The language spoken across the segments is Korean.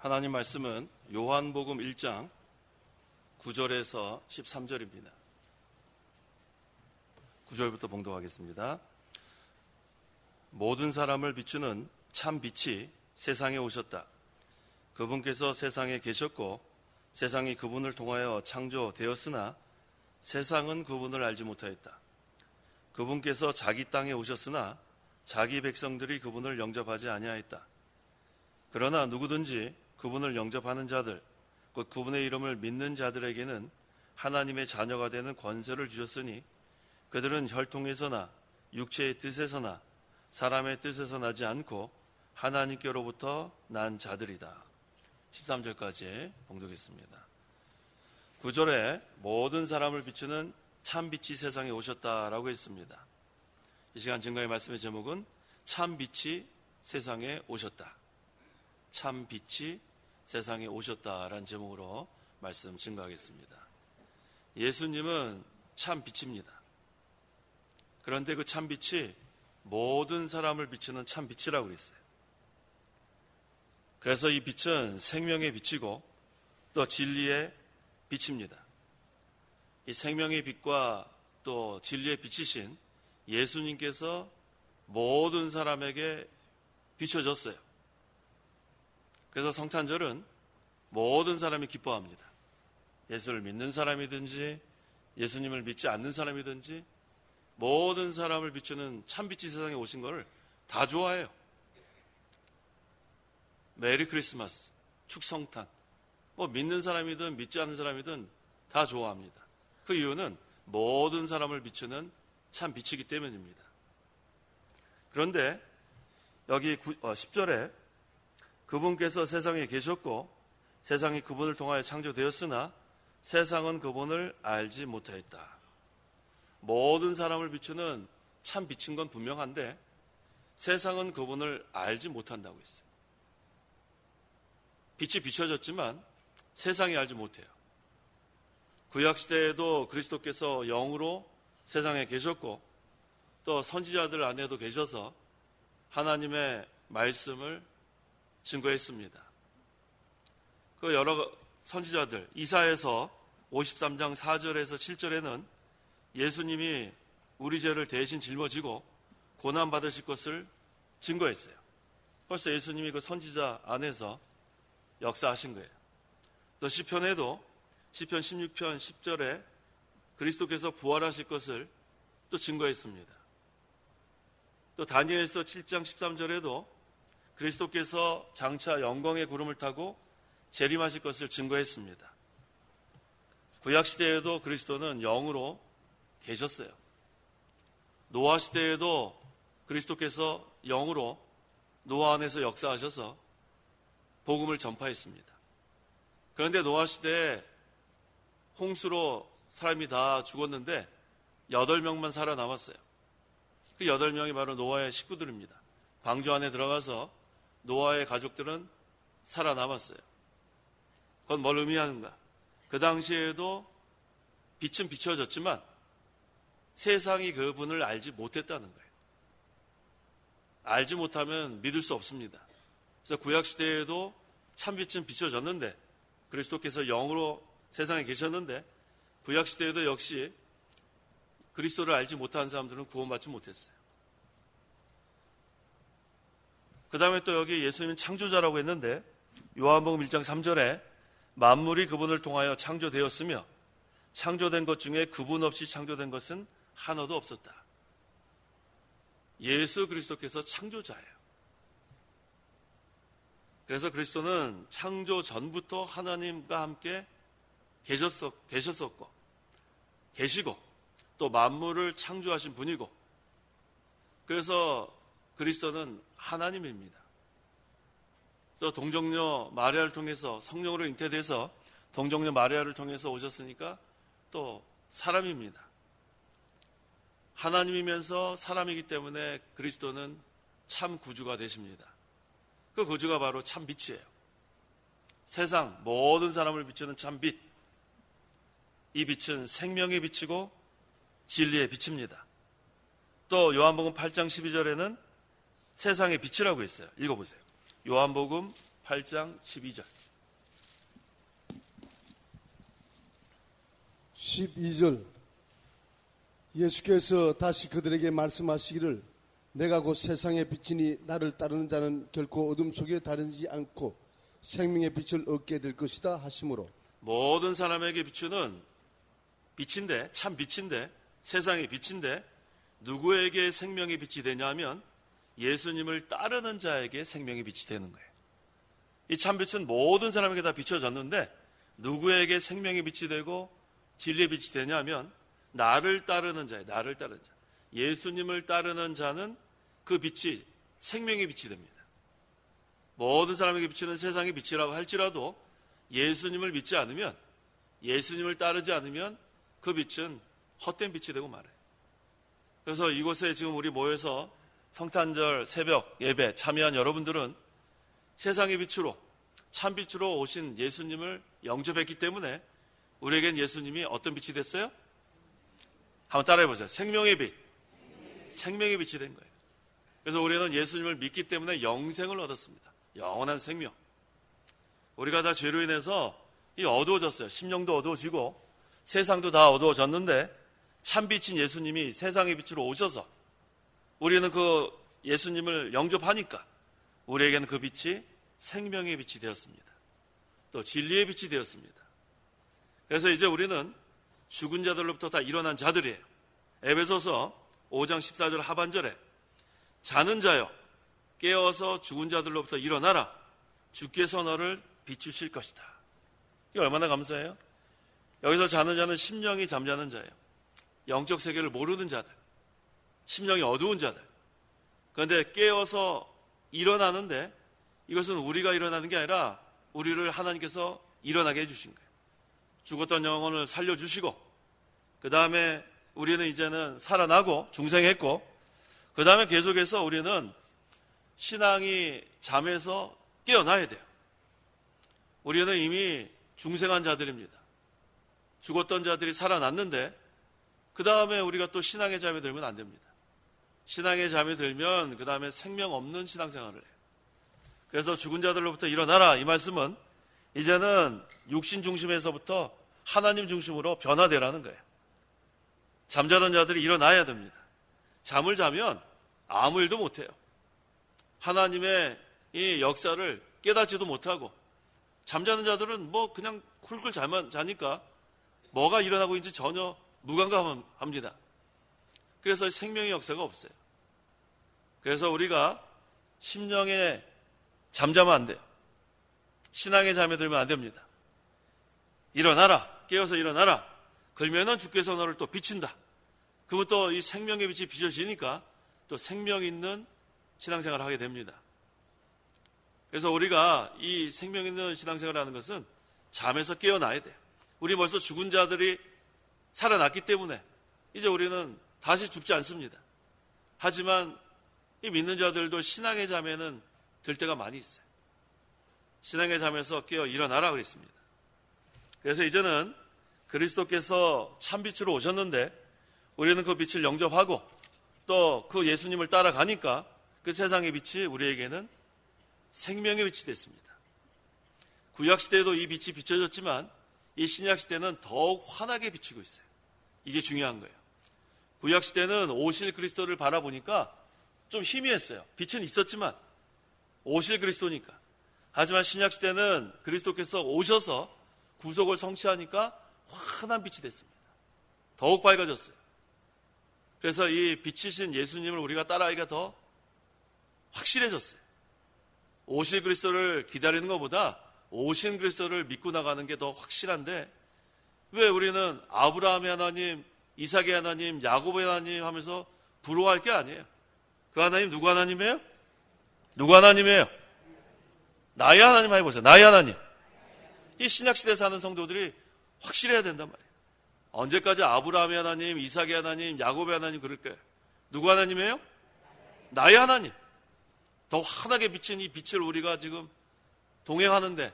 하나님 말씀은 요한복음 1장 9절에서 13절입니다. 9절부터 봉독하겠습니다. 모든 사람을 비추는 참 빛이 세상에 오셨다. 그분께서 세상에 계셨고 세상이 그분을 통하여 창조되었으나 세상은 그분을 알지 못하였다. 그분께서 자기 땅에 오셨으나 자기 백성들이 그분을 영접하지 아니하였다. 그러나 누구든지 그분을 영접하는 자들, 곧 그분의 이름을 믿는 자들에게는 하나님의 자녀가 되는 권세를 주셨으니 그들은 혈통에서나 육체의 뜻에서나 사람의 뜻에서 나지 않고 하나님께로부터 난 자들이다. 13절까지 봉독했습니다. 9절에 모든 사람을 비추는 참빛이 세상에 오셨다라고 했습니다. 이 시간 증거의 말씀의 제목은 참빛이 세상에 오셨다. 참빛이 세상에 오셨다라는 제목으로 말씀 증거하겠습니다. 예수님은 참빛입니다. 그런데 그 참빛이 모든 사람을 비추는 참빛이라고 그랬어요. 그래서 이 빛은 생명의 빛이고 또 진리의 빛입니다. 이 생명의 빛과 또 진리의 빛이신 예수님께서 모든 사람에게 비춰졌어요. 그래서 성탄절은 모든 사람이 기뻐합니다. 예수를 믿는 사람이든지 예수님을 믿지 않는 사람이든지 모든 사람을 비추는 참빛이 세상에 오신 걸 다 좋아해요. 메리 크리스마스, 축성탄, 믿는 사람이든 믿지 않는 사람이든 다 좋아합니다. 그 이유는 모든 사람을 비추는 참빛이기 때문입니다. 그런데 여기 10절에 그분께서 세상에 계셨고 세상이 그분을 통하여 창조되었으나 세상은 그분을 알지 못하였다. 모든 사람을 비추는 참 빛인 건 분명한데 세상은 그분을 알지 못한다고 했어요. 빛이 비춰졌지만 세상이 알지 못해요. 구약시대에도 그리스도께서 영으로 세상에 계셨고 또 선지자들 안에도 계셔서 하나님의 말씀을 증거했습니다. 그 여러 선지자들, 이사야서 53장 4절에서 7절에는 예수님이 우리 죄를 대신 짊어지고 고난받으실 것을 증거했어요. 벌써 예수님이 그 선지자 안에서 역사하신 거예요. 또 시편에도 시편 16편 10절에 그리스도께서 부활하실 것을 또 증거했습니다. 또 다니엘서 7장 13절에도 그리스도께서 장차 영광의 구름을 타고 재림하실 것을 증거했습니다. 구약시대에도 그리스도는 영으로 계셨어요. 노아 시대에도 그리스도께서 영으로 노아 안에서 역사하셔서 복음을 전파했습니다. 그런데 노아 시대에 홍수로 사람이 다 죽었는데 8명만 살아남았어요. 그 8명이 바로 노아의 식구들입니다. 방주 안에 들어가서 노아의 가족들은 살아남았어요. 그건 뭘 의미하는가? 그 당시에도 빛은 비춰졌지만 세상이 그분을 알지 못했다는 거예요. 알지 못하면 믿을 수 없습니다. 그래서 구약시대에도 참빛은 비춰졌는데 그리스도께서 영으로 세상에 계셨는데 구약시대에도 역시 그리스도를 알지 못하는 사람들은 구원받지 못했어요. 그 다음에 또 여기 예수님은 창조자라고 했는데 요한복음 1장 3절에 만물이 그분을 통하여 창조되었으며 창조된 것 중에 그분 없이 창조된 것은 하나도 없었다. 예수 그리스도께서 창조자예요. 그래서 그리스도는 창조 전부터 하나님과 함께 계셨었고 계시고 또 만물을 창조하신 분이고 그래서 그리스도는 하나님입니다. 또 동정녀 마리아를 통해서 성령으로 잉태돼서 동정녀 마리아를 통해서 오셨으니까 또 사람입니다. 하나님이면서 사람이기 때문에 그리스도는 참 구주가 되십니다. 그 구주가 바로 참 빛이에요. 세상 모든 사람을 비추는 참 빛. 이 빛은 생명의 빛이고 진리의 빛입니다. 또 요한복음 8장 12절에는 세상의 빛이라고 했어요. 읽어보세요. 요한복음 8장 12절. 12절. 예수께서 다시 그들에게 말씀하시기를 내가 곧 세상의 빛이니 나를 따르는 자는 결코 어둠 속에 다니지 않고 생명의 빛을 얻게 될 것이다 하시므로 모든 사람에게 비추는 빛인데, 참 빛인데, 세상의 빛인데 누구에게 생명의 빛이 되냐 하면 예수님을 따르는 자에게 생명의 빛이 되는 거예요. 이 참빛은 모든 사람에게 다 비춰졌는데 누구에게 생명의 빛이 되고 진리의 빛이 되냐 하면 나를 따르는 자예요. 나를 따르는 자. 예수님을 따르는 자는 그 빛이 생명의 빛이 됩니다. 모든 사람에게 비추는 세상의 빛이라고 할지라도 예수님을 믿지 않으면, 예수님을 따르지 않으면 그 빛은 헛된 빛이 되고 말아요. 그래서 이곳에 지금 우리 모여서 성탄절 새벽 예배 참여한 여러분들은 세상의 빛으로, 참빛으로 오신 예수님을 영접했기 때문에 우리에겐 예수님이 어떤 빛이 됐어요? 한번 따라해 보세요. 생명의 빛. 생명의 빛이 된 거예요. 그래서 우리는 예수님을 믿기 때문에 영생을 얻었습니다. 영원한 생명. 우리가 다 죄로 인해서 어두워졌어요. 심령도 어두워지고 세상도 다 어두워졌는데 참빛인 예수님이 세상의 빛으로 오셔서 우리는 그 예수님을 영접하니까 우리에게는 그 빛이 생명의 빛이 되었습니다. 또 진리의 빛이 되었습니다. 그래서 이제 우리는 죽은 자들로부터 다 일어난 자들이에요. 에베소서 5장 14절 하반절에 자는 자여 깨어서 죽은 자들로부터 일어나라. 주께서 너를 비추실 것이다. 이게 얼마나 감사해요? 여기서 자는 자는 심령이 잠자는 자예요. 영적 세계를 모르는 자들, 심령이 어두운 자들. 그런데 깨어서 일어나는데 이것은 우리가 일어나는 게 아니라 우리를 하나님께서 일어나게 해주신 거예요. 죽었던 영혼을 살려주시고 그 다음에 우리는 이제는 살아나고 중생했고 그 다음에 계속해서 우리는 신앙이 잠에서 깨어나야 돼요. 우리는 이미 중생한 자들입니다. 죽었던 자들이 살아났는데 그 다음에 우리가 또 신앙의 잠에 들면 안 됩니다. 신앙의 잠에 들면 그 다음에 생명 없는 신앙생활을 해요. 그래서 죽은 자들로부터 일어나라 이 말씀은 이제는 육신 중심에서부터 하나님 중심으로 변화되라는 거예요. 잠자던 자들이 일어나야 됩니다. 잠을 자면 아무 일도 못해요. 하나님의 이 역사를 깨닫지도 못하고 잠자는 자들은 뭐 그냥 쿨쿨 잘만 자니까 뭐가 일어나고 있는지 전혀 무감각합니다. 그래서 생명의 역사가 없어요. 그래서 우리가 심령에 잠자면 안 돼요. 신앙의 잠에 들면 안 됩니다. 일어나라. 깨어서 일어나라. 그러면은 주께서 너를 또 비춘다. 그러면 또 이 생명의 빛이 비춰지니까 또 생명 있는 신앙생활을 하게 됩니다. 그래서 우리가 이 생명 있는 신앙생활을 하는 것은 잠에서 깨어나야 돼요. 우리 벌써 죽은 자들이 살아났기 때문에 이제 우리는 다시 죽지 않습니다. 하지만 이 믿는 자들도 신앙의 잠에는 들 때가 많이 있어요. 신앙의 잠에서 깨어 일어나라 그랬습니다. 그래서 이제는 그리스도께서 참빛으로 오셨는데 우리는 그 빛을 영접하고 또 그 예수님을 따라가니까 그 세상의 빛이 우리에게는 생명의 빛이 됐습니다. 구약시대에도 이 빛이 비춰졌지만 이 신약시대는 더욱 환하게 비추고 있어요. 이게 중요한 거예요. 구약시대는 오실 그리스도를 바라보니까 좀 희미했어요. 빛은 있었지만 오실 그리스도니까. 하지만 신약시대는 그리스도께서 오셔서 구속을 성취하니까 환한 빛이 됐습니다. 더욱 밝아졌어요. 그래서 이 빛이신 예수님을 우리가 따라하기가 더 확실해졌어요. 오실 그리스도를 기다리는 것보다 오신 그리스도를 믿고 나가는 게 더 확실한데 왜 우리는 아브라함의 하나님, 이삭의 하나님, 야곱의 하나님 하면서 부러워할 게 아니에요. 그 하나님 누구 하나님이에요? 누구 하나님이에요? 나의 하나님 해보세요. 나의 하나님. 이 신약시대에 사는 성도들이 확실해야 된단 말이에요. 언제까지 아브라함의 하나님, 이삭의 하나님, 야곱의 하나님 그럴까요? 누구 하나님이에요? 나의 하나님. 더 환하게 비친 이 빛을 우리가 지금 동행하는데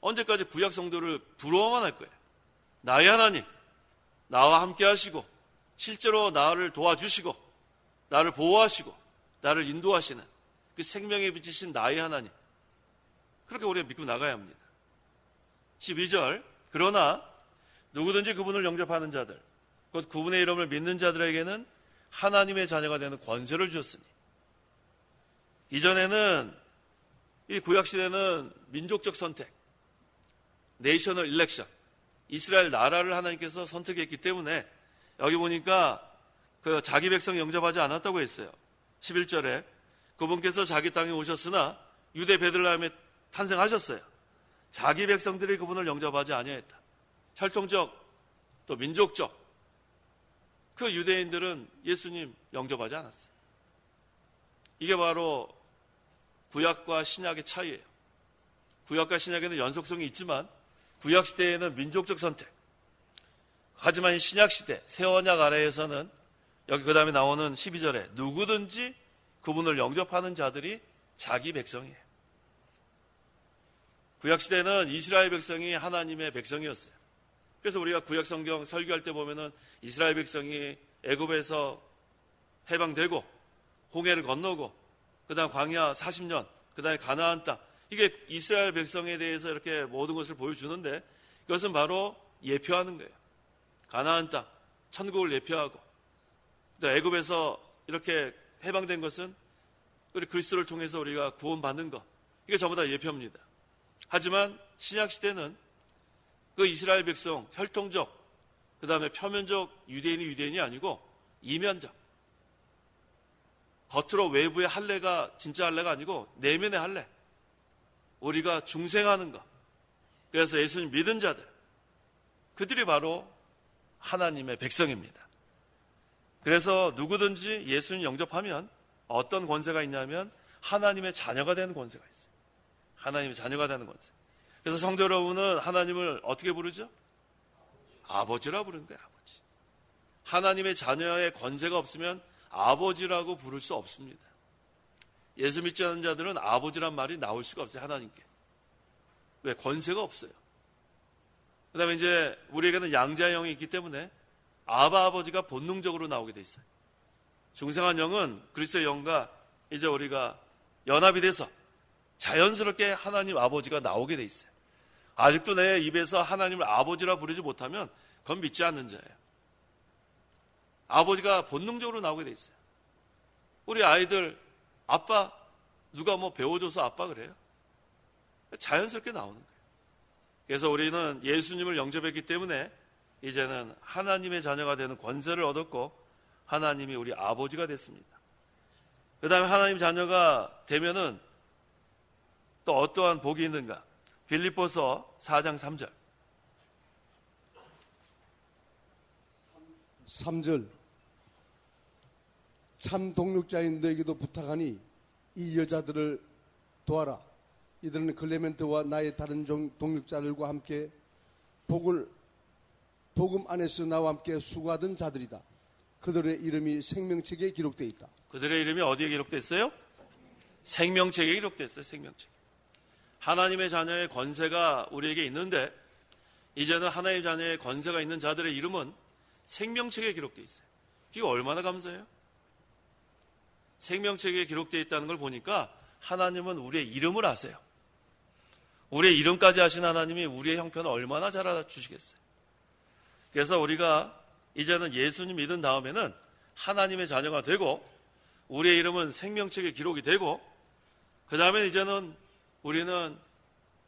언제까지 구약 성도를 부러워만 할 거예요. 나의 하나님, 나와 함께 하시고 실제로 나를 도와주시고 나를 보호하시고 나를 인도하시는 그 생명의 빛이신 나의 하나님. 그렇게 우리가 믿고 나가야 합니다. 12절, 그러나 누구든지 그분을 영접하는 자들, 곧 그분의 이름을 믿는 자들에게는 하나님의 자녀가 되는 권세를 주셨으니. 이전에는 이 구약시대는 민족적 선택, 네이셔널 일렉션, 이스라엘 나라를 하나님께서 선택했기 때문에 여기 보니까 그 자기 백성 영접하지 않았다고 했어요. 11절에 그분께서 자기 땅에 오셨으나 유대 베들레헴에 탄생하셨어요. 자기 백성들이 그분을 영접하지 아니했다. 혈통적 또 민족적 그 유대인들은 예수님 영접하지 않았어요. 이게 바로 구약과 신약의 차이예요. 구약과 신약에는 연속성이 있지만 구약 시대에는 민족적 선택. 하지만 신약 시대 새 언약 아래에서는 여기 그 다음에 나오는 12절에 누구든지 그분을 영접하는 자들이 자기 백성이에요. 구약 시대는 이스라엘 백성이 하나님의 백성이었어요. 그래서 우리가 구약 성경 설교할 때 보면은 이스라엘 백성이 애굽에서 해방되고 홍해를 건너고 그다음 광야 40년, 그다음에 가나안 땅, 이게 이스라엘 백성에 대해서 이렇게 모든 것을 보여주는데 이것은 바로 예표하는 거예요. 가나안 땅, 천국을 예표하고 또 애굽에서 이렇게 해방된 것은 우리 그리스도를 통해서 우리가 구원받는 것, 이게 전부 다 예표입니다. 하지만 신약 시대는 그 이스라엘 백성 혈통적, 그 다음에 표면적 유대인이 아니고 이면적, 겉으로 외부의 할례가 진짜 할례가 아니고 내면의 할례, 우리가 중생하는 것. 그래서 예수님 믿은 자들, 그들이 바로 하나님의 백성입니다. 그래서 누구든지 예수님 영접하면 어떤 권세가 있냐면 하나님의 자녀가 되는 권세가 있어요. 하나님의 자녀가 되는 권세. 그래서 성도 여러분은 하나님을 어떻게 부르죠? 아버지라 부르는 거예요. 아버지. 하나님의 자녀의 권세가 없으면 아버지라고 부를 수 없습니다. 예수 믿지 않는 자들은 아버지란 말이 나올 수가 없어요. 하나님께. 왜? 권세가 없어요. 그 다음에 이제 우리에게는 양자의 영이 있기 때문에 아바 아버지가 본능적으로 나오게 돼 있어요. 중생한 영은 그리스도의 영과 이제 우리가 연합이 돼서 자연스럽게 하나님 아버지가 나오게 돼 있어요. 아직도 내 입에서 하나님을 아버지라 부르지 못하면 그건 믿지 않는 자예요. 아버지가 본능적으로 나오게 돼 있어요. 우리 아이들 아빠 누가 뭐 배워줘서 아빠 그래요? 자연스럽게 나오는 거예요. 그래서 우리는 예수님을 영접했기 때문에 이제는 하나님의 자녀가 되는 권세를 얻었고 하나님이 우리 아버지가 됐습니다. 그 다음에 하나님 자녀가 되면은 또 어떠한 복이 있는가? 빌립보서 4장 3절. 3절. 참 동력자인 너에게도 부탁하니 이 여자들을 도와라. 이들은 클레멘트와 나의 다른 동력자들과 함께 복음 안에서 나와 함께 수고하던 자들이다. 그들의 이름이 생명책에 기록되어 있다. 그들의 이름이 어디에 기록되어 있어요? 생명책에 기록되어 있어요. 생명책. 하나님의 자녀의 권세가 우리에게 있는데 이제는 하나님의 자녀의 권세가 있는 자들의 이름은 생명책에 기록되어 있어요. 이거 얼마나 감사해요? 생명책에 기록되어 있다는 걸 보니까 하나님은 우리의 이름을 아세요. 우리의 이름까지 아신 하나님이 우리의 형편을 얼마나 잘 알아주시겠어요. 그래서 우리가 이제는 예수님 믿은 다음에는 하나님의 자녀가 되고 우리의 이름은 생명책에 기록이 되고 그 다음에 이제는 우리는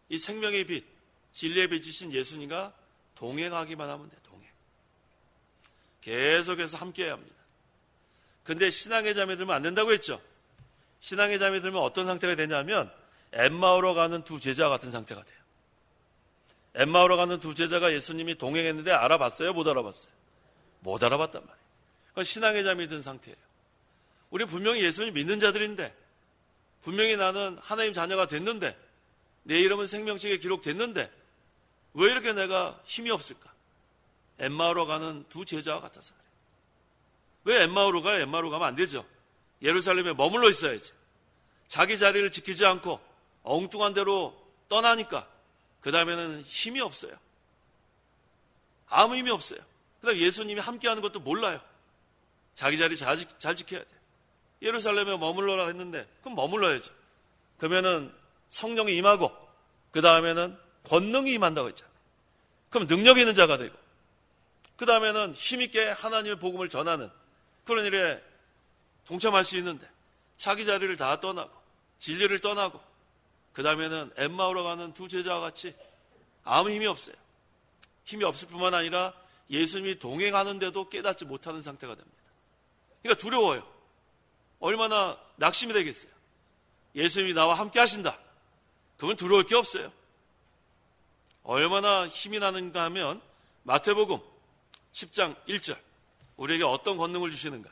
이 생명의 빛, 진리의 빛이신 예수님과 동행하기만 하면 돼요. 동행. 계속해서 함께해야 합니다. 근데 신앙의 잠에 들면 안 된다고 했죠. 신앙의 잠에 들면 어떤 상태가 되냐면 엠마오로 가는 두 제자 같은 상태가 돼요. 엠마오로 가는 두 제자가 예수님이 동행했는데 알아봤어요? 못 알아봤어요? 못 알아봤단 말이에요. 그건 신앙의 잠이 든 상태예요. 우리 분명히 예수님 믿는 자들인데 분명히 나는 하나님 자녀가 됐는데 내 이름은 생명책에 기록됐는데 왜 이렇게 내가 힘이 없을까? 엠마오로 가는 두 제자와 같아서 그래요. 왜 엠마오로 가요? 엠마오로 가면 안 되죠. 예루살렘에 머물러 있어야지. 자기 자리를 지키지 않고 엉뚱한 대로 떠나니까 그 다음에는 힘이 없어요. 아무 힘이 없어요. 그 다음에 예수님이 함께하는 것도 몰라요. 자기 자리 잘 지켜야 돼요. 예루살렘에 머물러라 했는데 그럼 머물러야죠. 그러면은 성령이 임하고 그 다음에는 권능이 임한다고 했잖아요. 그럼 능력 있는 자가 되고, 그 다음에는 힘있게 하나님의 복음을 전하는 그런 일에 동참할 수 있는데, 자기 자리를 다 떠나고 진리를 떠나고 그 다음에는 엠마오로 가는 두 제자와 같이 아무 힘이 없어요. 힘이 없을 뿐만 아니라 예수님이 동행하는데도 깨닫지 못하는 상태가 됩니다. 그러니까 두려워요. 얼마나 낙심이 되겠어요. 예수님이 나와 함께 하신다. 그건 두려울 게 없어요. 얼마나 힘이 나는가 하면 마태복음 10장 1절, 우리에게 어떤 권능을 주시는가.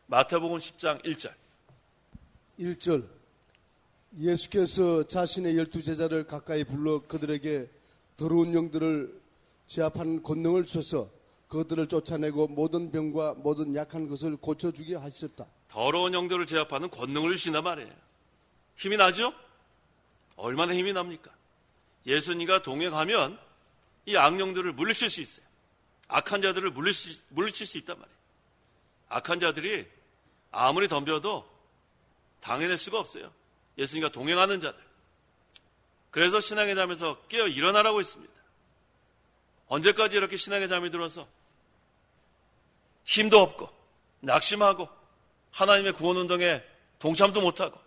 마태복음 10장 1절. 1절. 예수께서 자신의 12제자를 가까이 불러 그들에게 더러운 영들을 제압하는 권능을 주셔서 그들을 쫓아내고 모든 병과 모든 약한 것을 고쳐주게 하셨다. 더러운 영들을 제압하는 권능을 주신단 말이에요. 힘이 나죠? 얼마나 힘이 납니까? 예수님과 동행하면 이 악령들을 물리칠 수 있어요. 악한 자들을 물리칠 수 있단 말이에요. 악한 자들이 아무리 덤벼도 당해낼 수가 없어요. 예수님과 동행하는 자들. 그래서 신앙의 잠에서 깨어 일어나라고 했습니다. 언제까지 이렇게 신앙의 잠이 들어서 힘도 없고 낙심하고 하나님의 구원운동에 동참도 못하고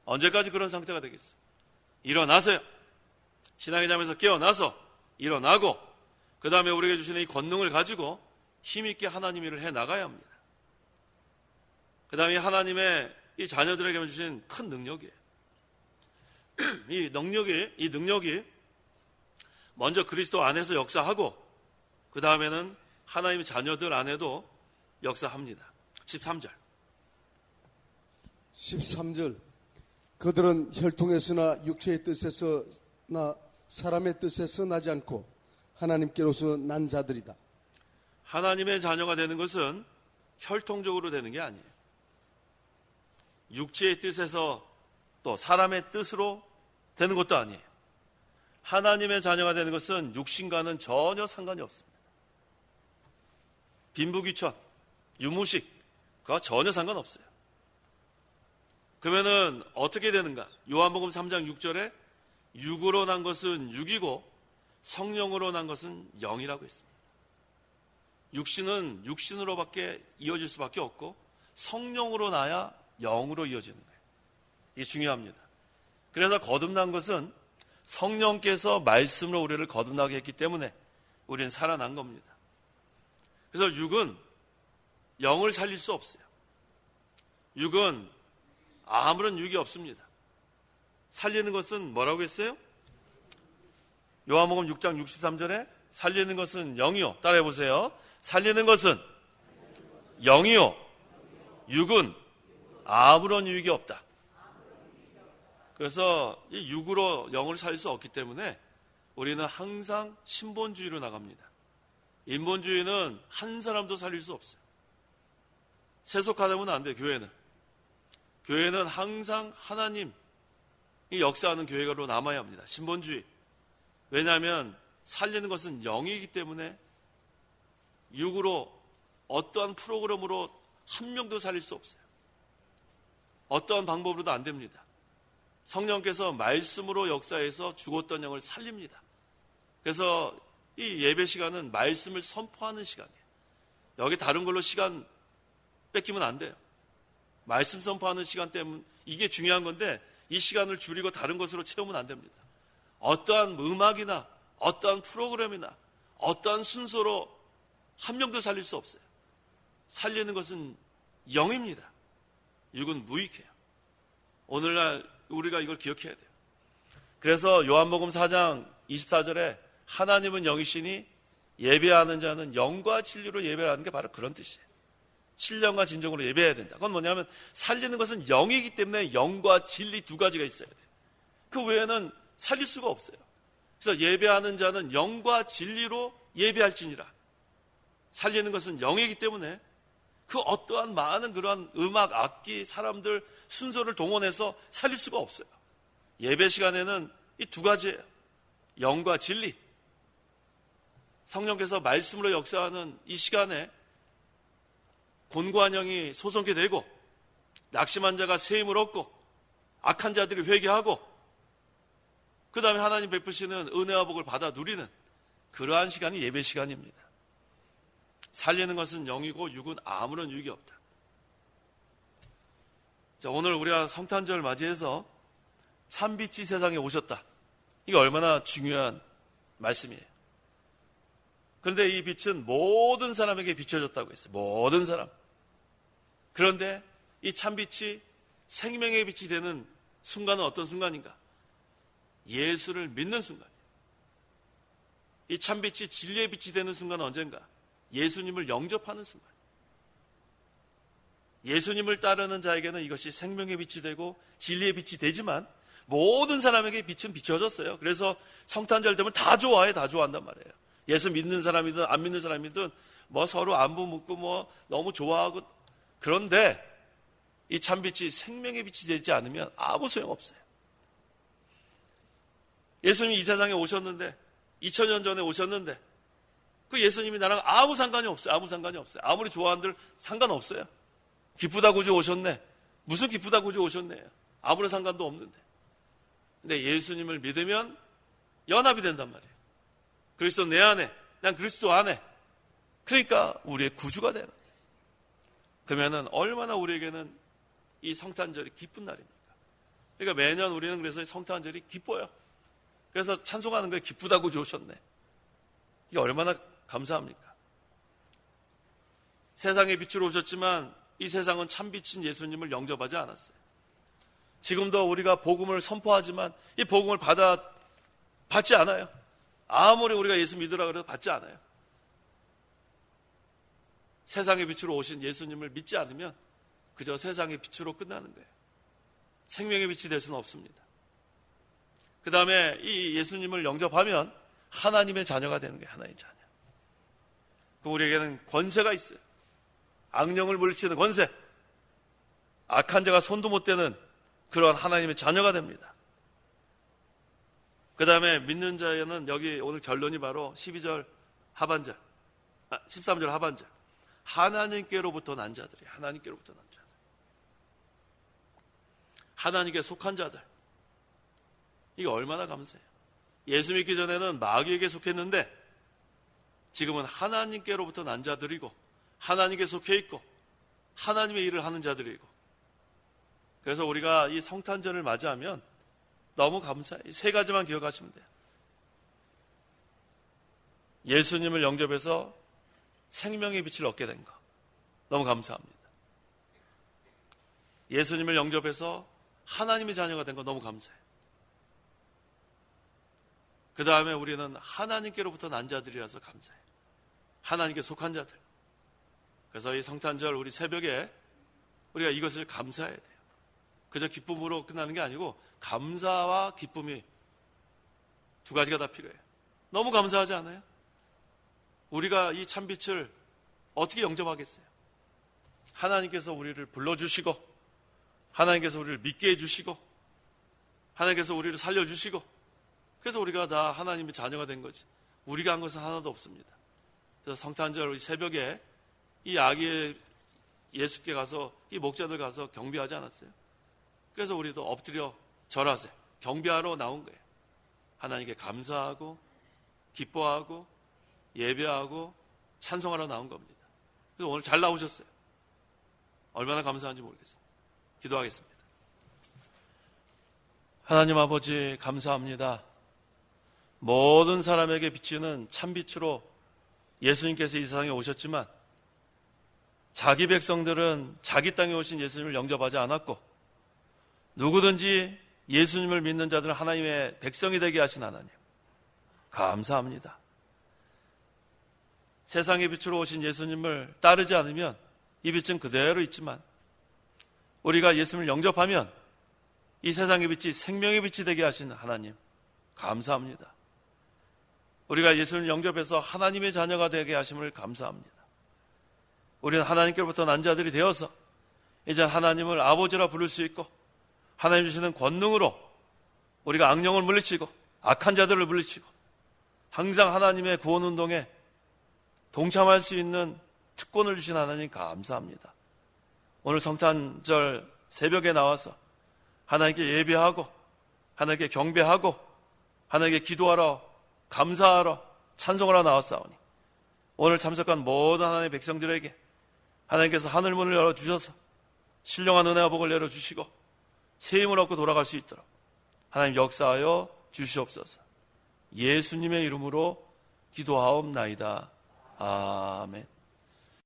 언제까지 그런 상태가 되겠어요? 일어나세요. 신앙의 잠에서 깨어나서 일어나고 그 다음에 우리에게 주시는 이 권능을 가지고 힘있게 하나님 일을 해나가야 합니다. 그 다음에 하나님의 이 자녀들에게만 주신 큰 능력이에요. 이 능력이 먼저 그리스도 안에서 역사하고 그 다음에는 하나님의 자녀들 안에도 역사합니다. 13절. 13절. 그들은 혈통에서나 육체의 뜻에서나 사람의 뜻에서 나지 않고 하나님께로서 난 자들이다. 하나님의 자녀가 되는 것은 혈통적으로 되는 게 아니에요. 육체의 뜻에서 또 사람의 뜻으로 되는 것도 아니에요. 하나님의 자녀가 되는 것은 육신과는 전혀 상관이 없습니다. 빈부귀천, 유무식, 그와 전혀 상관없어요. 그러면은 어떻게 되는가? 요한복음 3장 6절에 육으로 난 것은 육이고 성령으로 난 것은 영이라고 했습니다. 육신은 육신으로밖에 이어질 수밖에 없고 성령으로 나야 영으로 이어지는 거예요. 이게 중요합니다. 그래서 거듭난 것은 성령께서 말씀으로 우리를 거듭나게 했기 때문에 우리는 살아난 겁니다. 그래서 육은 영을 살릴 수 없어요. 육은 아무런 육이 없습니다. 살리는 것은 뭐라고 했어요? 요한복음 6장 63절에 살리는 것은 영이요. 따라해 보세요. 살리는 것은 영이요. 육은 아무런 유익이 없다. 그래서 이 육으로 영을 살릴 수 없기 때문에 우리는 항상 신본주의로 나갑니다. 인본주의는 한 사람도 살릴 수 없어요. 세속화되면 안 돼요. 교회는 항상 하나님이 역사하는 교회로 남아야 합니다. 신본주의. 왜냐하면 살리는 것은 영이기 때문에 육으로 어떠한 프로그램으로 한 명도 살릴 수 없어요. 어떠한 방법으로도 안 됩니다. 성령께서 말씀으로 역사해서 죽었던 영을 살립니다. 그래서 이 예배 시간은 말씀을 선포하는 시간이에요. 여기 다른 걸로 시간 뺏기면 안 돼요. 말씀 선포하는 시간 때문에 이게 중요한 건데 이 시간을 줄이고 다른 것으로 채우면 안 됩니다. 어떠한 음악이나 어떠한 프로그램이나 어떠한 순서로 한 명도 살릴 수 없어요. 살리는 것은 영입니다. 육은 무익해요. 오늘날 우리가 이걸 기억해야 돼요. 그래서 요한복음 4장 24절에 하나님은 영이시니 예배하는 자는 영과 진리로 예배하는 게 바로 그런 뜻이에요. 신령과 진정으로 예배해야 된다. 그건 뭐냐면 살리는 것은 영이기 때문에 영과 진리 두 가지가 있어야 돼요. 그 외에는 살릴 수가 없어요. 그래서 예배하는 자는 영과 진리로 예배할지니라. 살리는 것은 영이기 때문에 그 어떠한 많은 그러한 음악, 악기, 사람들 순서를 동원해서 살릴 수가 없어요. 예배 시간에는 이 두 가지예요. 영과 진리. 성령께서 말씀으로 역사하는 이 시간에 곤고한 영이 소송케 되고 낙심한 자가 새 힘을 얻고 악한 자들이 회개하고 그 다음에 하나님 베푸시는 은혜와 복을 받아 누리는 그러한 시간이 예배 시간입니다. 살리는 것은 영이고 육은 아무런 유익이 없다. 자, 오늘 우리가 성탄절 맞이해서 참빛이 세상에 오셨다. 이게 얼마나 중요한 말씀이에요. 그런데 이 빛은 모든 사람에게 비춰졌다고 했어요. 모든 사람. 그런데 이 참빛이 생명의 빛이 되는 순간은 어떤 순간인가? 예수를 믿는 순간이에요. 이 참빛이 진리의 빛이 되는 순간은 언젠가? 예수님을 영접하는 순간. 예수님을 따르는 자에게는 이것이 생명의 빛이 되고 진리의 빛이 되지만 모든 사람에게 빛은 비춰졌어요. 그래서 성탄절 되면 다 좋아해, 다 좋아한단 말이에요. 예수 믿는 사람이든 안 믿는 사람이든 뭐 서로 안부 묻고 뭐 너무 좋아하고. 그런데 이 참빛이 생명의 빛이 되지 않으면 아무 소용없어요. 예수님이 이 세상에 오셨는데 2000년 전에 오셨는데 그 예수님이 나랑 아무 상관이 없어요. 아무 상관이 없어요. 아무리 좋아한들 상관없어요. 기쁘다 고지 오셨네. 무슨 기쁘다 고지 오셨네요. 아무런 상관도 없는데. 근데 예수님을 믿으면 연합이 된단 말이에요. 그리스도 내 안에, 난 그리스도 안에. 그러니까 우리의 구주가 되는 거예요. 그러면은 얼마나 우리에게는 이 성탄절이 기쁜 날입니까? 그러니까 매년 우리는 그래서 성탄절이 기뻐요. 그래서 찬송하는 거에 기쁘다 고지 오셨네. 이게 얼마나 감사합니까? 세상의 빛으로 오셨지만 이 세상은 참빛인 예수님을 영접하지 않았어요. 지금도 우리가 복음을 선포하지만 이 복음을 받지 않아요. 아무리 우리가 예수 믿으라 그래도 받지 않아요. 세상의 빛으로 오신 예수님을 믿지 않으면 그저 세상의 빛으로 끝나는 거예요. 생명의 빛이 될 수는 없습니다. 그 다음에 이 예수님을 영접하면 하나님의 자녀가 되는 거예요. 하나님의 자녀. 그럼 우리에게는 권세가 있어요. 악령을 물리치는 권세. 악한 자가 손도 못 대는 그러한 하나님의 자녀가 됩니다. 그 다음에 믿는 자에는 여기 오늘 결론이 바로 12절 하반절, 13절 하반절. 하나님께로부터 난 자들이에요. 하나님께로부터 난 자들. 하나님께 속한 자들. 이게 얼마나 감사해요. 예수 믿기 전에는 마귀에게 속했는데 지금은 하나님께로부터 난 자들이고 하나님께 속해 있고 하나님의 일을 하는 자들이고. 그래서 우리가 이 성탄절을 맞이하면 너무 감사해요. 이 세 가지만 기억하시면 돼요. 예수님을 영접해서 생명의 빛을 얻게 된 것. 너무 감사합니다. 예수님을 영접해서 하나님의 자녀가 된 것 너무 감사해요. 그 다음에 우리는 하나님께로부터 난 자들이라서 감사해요. 하나님께 속한 자들. 그래서 이 성탄절 우리 새벽에 우리가 이것을 감사해야 돼요. 그저 기쁨으로 끝나는 게 아니고 감사와 기쁨이 두 가지가 다 필요해요. 너무 감사하지 않아요? 우리가 이 참빛을 어떻게 영접하겠어요? 하나님께서 우리를 불러주시고 하나님께서 우리를 믿게 해주시고 하나님께서 우리를 살려주시고 그래서 우리가 다 하나님의 자녀가 된 거지. 우리가 한 것은 하나도 없습니다. 그래서 성탄절 우리 새벽에 이 아기 예수께 가서 이 목자들 가서 경배하지 않았어요? 그래서 우리도 엎드려 절하세요. 경배하러 나온 거예요. 하나님께 감사하고 기뻐하고 예배하고 찬송하러 나온 겁니다. 그래서 오늘 잘 나오셨어요. 얼마나 감사한지 모르겠습니다. 기도하겠습니다. 하나님 아버지 감사합니다. 모든 사람에게 비치는 참빛으로 예수님께서 이 세상에 오셨지만 자기 백성들은 자기 땅에 오신 예수님을 영접하지 않았고 누구든지 예수님을 믿는 자들은 하나님의 백성이 되게 하신 하나님 감사합니다. 세상의 빛으로 오신 예수님을 따르지 않으면 이 빛은 그대로 있지만 우리가 예수님을 영접하면 이 세상의 빛이 생명의 빛이 되게 하신 하나님 감사합니다. 우리가 예수님을 영접해서 하나님의 자녀가 되게 하심을 감사합니다. 우리는 하나님께로부터 난 자들이 되어서 이제 하나님을 아버지라 부를 수 있고 하나님 주시는 권능으로 우리가 악령을 물리치고 악한 자들을 물리치고 항상 하나님의 구원운동에 동참할 수 있는 특권을 주신 하나님 감사합니다. 오늘 성탄절 새벽에 나와서 하나님께 예배하고 하나님께 경배하고 하나님께 기도하러 감사하러 찬송하러 나왔사오니 오늘 참석한 모든 하나님의 백성들에게 하나님께서 하늘문을 열어주셔서 신령한 은혜와 복을 내려주시고 새 힘을 얻고 돌아갈 수 있도록 하나님 역사하여 주시옵소서. 예수님의 이름으로 기도하옵나이다. 아멘.